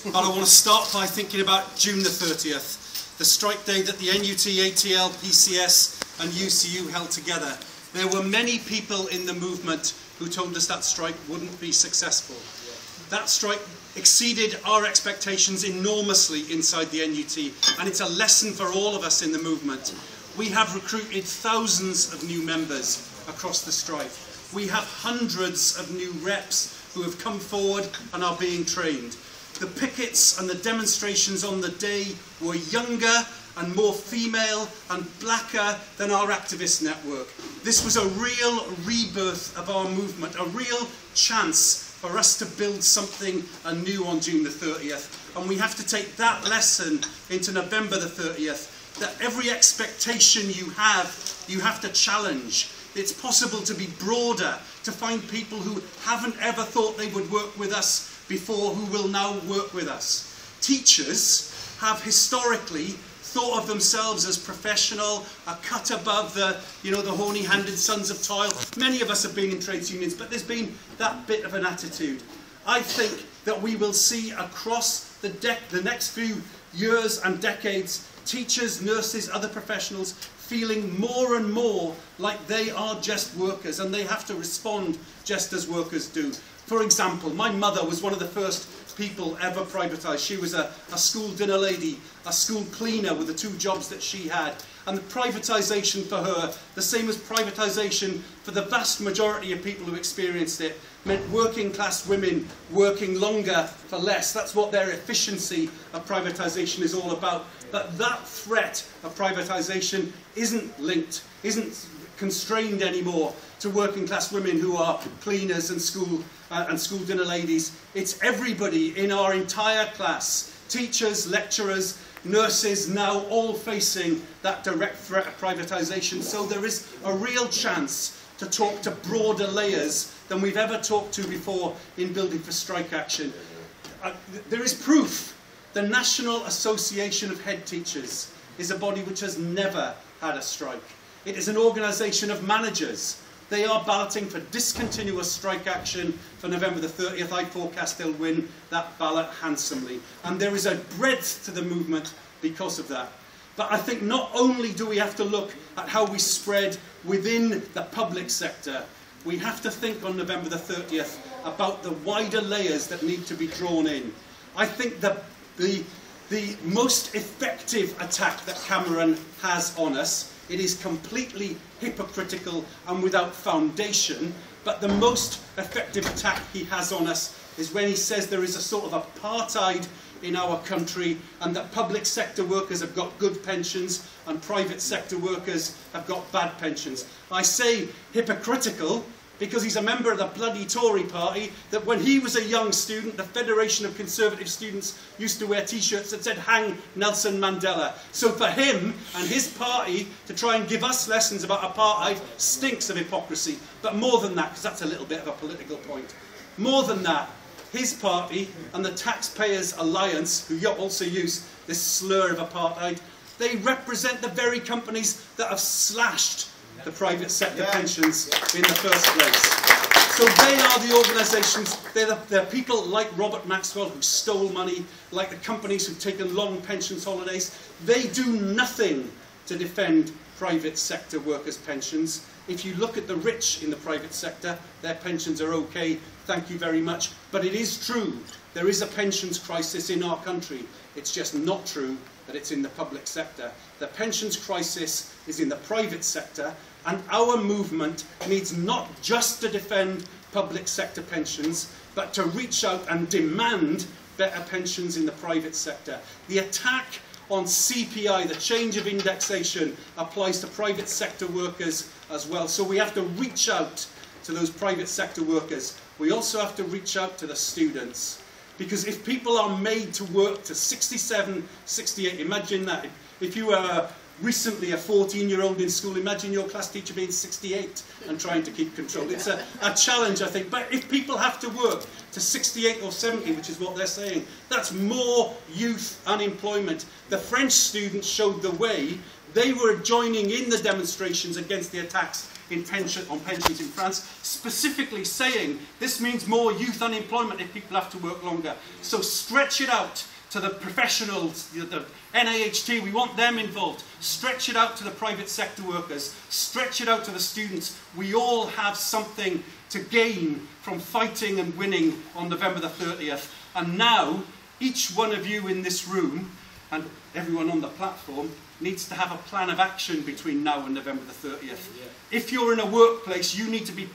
But I want to start by thinking about June the 30th, the strike day that the NUT, ATL, PCS and UCU held together. There were many people in the movement who told us that strike wouldn't be successful. That strike exceeded our expectations enormously inside the NUT, and it's a lesson for all of us in the movement. We have recruited thousands of new members across the strike. We have hundreds of new reps who have come forward and are being trained. The pickets and the demonstrations on the day were younger and more female and blacker than our activist network. This was a real rebirth of our movement, a real chance for us to build something anew on June the 30th. And we have to take that lesson into November the 30th, that every expectation you have to challenge. It's possible to be broader, to find people who haven't ever thought they would work with us before who will now work with us. Teachers have historically thought of themselves as professional, a cut above the horny-handed sons of toil. Many of us have been in trades unions, but there's been that bit of an attitude. I think that we will see across the next few years and decades, teachers, nurses, other professionals feeling more and more like they are just workers and they have to respond just as workers do. For example, my mother was one of the first people ever privatised. She was a school dinner lady, a school cleaner with the two jobs that she had. And the privatisation for her, the same as privatisation for the vast majority of people who experienced it, meant working class women working longer for less. That's what their efficiency of privatisation is all about. But that threat of privatisation isn't constrained anymore to working class women who are cleaners and school dinner ladies. It's everybody in our entire class, teachers, lecturers, nurses, now all facing that direct threat of privatisation. So there is a real chance to talk to broader layers than we've ever talked to before in Building for Strike Action. There is proof. The National Association of Head Teachers is a body which has never had a strike. It is an organisation of managers. They are balloting for discontinuous strike action for November the 30th. I forecast they'll win that ballot handsomely. And there is a breadth to the movement because of that. But I think not only do we have to look at how we spread within the public sector, we have to think on November the 30th about the wider layers that need to be drawn in. I think the most effective attack that Cameron has on us, it is completely hypocritical and without foundation, but the most effective attack he has on us is when he says there is a sort of apartheid in our country and that public sector workers have got good pensions and private sector workers have got bad pensions. I say hypocritical because he's a member of the bloody Tory party that when he was a young student, the Federation of Conservative Students used to wear t-shirts that said "Hang Nelson Mandela." So for him and his party to try and give us lessons about apartheid stinks of hypocrisy. But more than that, because that's a little bit of a political point, more than that, his party and the Taxpayers Alliance, who also use this slur of apartheid, they represent the very companies that have slashed the private sector pensions in the first place. So they are the organisations, they're people like Robert Maxwell who stole money, like the companies who've taken long pensions holidays. They do nothing to defend private sector workers' pensions. If you look at the rich in the private sector, their pensions are okay, thank you very much. But it is true, there is a pensions crisis in our country. It's just not true that it's in the public sector. The pensions crisis is in the private sector, and our movement needs not just to defend public sector pensions, but to reach out and demand better pensions in the private sector. The attack on CPI, the change of indexation, applies to private sector workers as well. So we have to reach out to those private sector workers. We also have to reach out to the students. Because if people are made to work to 67, 68, imagine that. If you were recently a 14-year-old in school, imagine your class teacher being 68 and trying to keep control. It's a challenge, I think. But if people have to work to 68 or 70, which is what they're saying, that's more youth unemployment. The French students showed the way. They were joining in the demonstrations against the attacks on pensions in France, specifically saying this means more youth unemployment if people have to work longer. So stretch it out to the professionals, the NAHT, we want them involved. Stretch it out to the private sector workers. Stretch it out to the students. We all have something to gain from fighting and winning on November the 30th. And now, each one of you in this room, and everyone on the platform, needs to have a plan of action between now and November the 30th. Yeah. If you're in a workplace, you need to be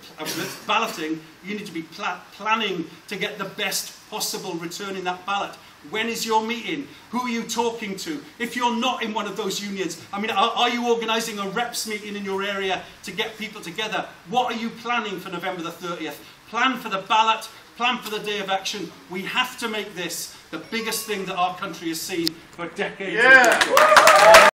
balloting, you need to be planning to get the best possible return in that ballot. When is your meeting? Who are you talking to? If you're not in one of those unions, I mean, are you organising a reps meeting in your area to get people together? What are you planning for November the 30th? Plan for the ballot, plan for the day of action. We have to make this the biggest thing that our country has seen for decades. Yeah.